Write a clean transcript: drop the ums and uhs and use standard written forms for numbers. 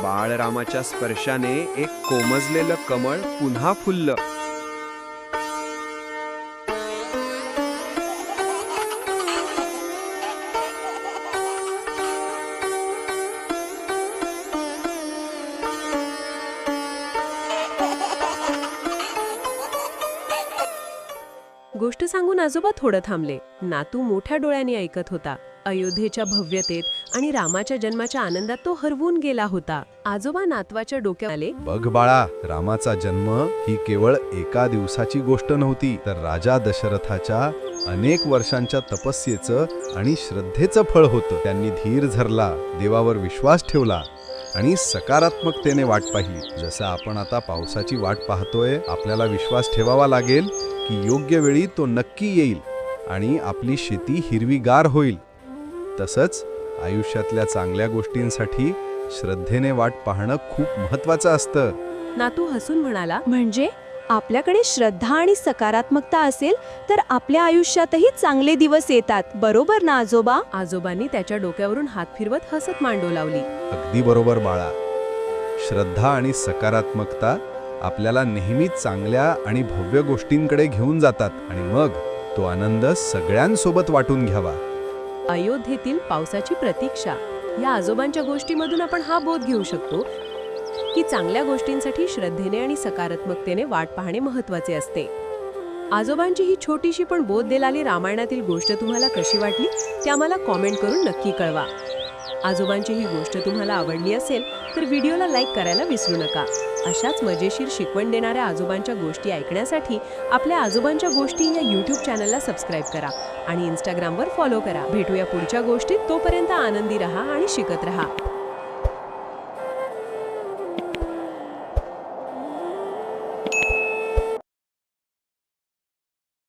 बाळरामाच्या स्पर्शाने एक कोमजलेलं कमळ पुन्हा फुललं. गोष्ट सांगून आजोबा थोडं थांबले. नातू मोठ्या डोळ्यांनी ऐकत होता. अयोध्येच्या भव्यतेत आणि रामाच्या जन्माच्या आनंदात तो हरवून गेला होता. आजोबा नातवाच्या डोक्यात आले. बघ बाळा, रामाचा जन्म ही केवळ एका दिवसाची गोष्ट नव्हती, तर राजा दशरथाच्या अनेक वर्षांच्या तपस्येचं आणि श्रद्धेचं फळ होतं. त्यांनी धीर धरला, देवावर विश्वास ठेवला आणि सकारात्मकतेने वाट पाहिली. जसं आपण आता पावसाची वाट पाहतोय, आपल्याला विश्वास ठेवावा लागेल की योग्य वेळी तो नक्की येईल आणि आपली शेती हिरवीगार होईल. तसंच आयुष्यातल्या चांगल्या गोष्टींसाठी श्रद्धेने वाट पाहणं खूप महत्वाचं असतं. नातू हसून म्हणाला, म्हणजे आपल्याकडे श्रद्धा आणि सकारात्मकता असेल तर आपल्या आयुष्यातही चांगले दिवस येतात, बरोबर ना आजोबा? आजोबांनी त्याच्या डोक्यावरून हात फिरवत हसत मांडो लावली. अगदी बरोबर बाळा. श्रद्धा आणि सकारात्मकता आपल्याला नेहमी चांगल्या आणि भव्य गोष्टींकडे घेऊन जातात आणि मग तो आनंद सगळ्यांसोबत वाटून घ्यावा. अयोध्येतील पावसाची प्रतीक्षा या आजोबांच्या गोष्टीमधून आपण हा बोध घेऊ शकतो की चांगल्या गोष्टींसाठी श्रद्धेने आणि सकारात्मकतेने वाट पाहणे महत्त्वाचे असते. आजोबांची ही छोटीशी पण बोध देणारी रामायणातील गोष्ट तुम्हाला कशी वाटली ते आम्हाला कॉमेंट करून नक्की कळवा. आजोबांची ही गोष्ट तुम्हाला आवडली असेल तर व्हिडिओला लाईक करायला विसरू नका. अशाच मजेशीर शिकवण देणाऱ्या आजोबांच्या गोष्टी ऐकण्यासाठी आपल्या आजोबांच्या गोष्टी या YouTube चॅनलला सबस्क्राईब करा आणि Instagramवर फॉलो करा. भेटूया पुढच्या गोष्टीत. तोपर्यंत आनंदी रहा आणि शिकत रहा.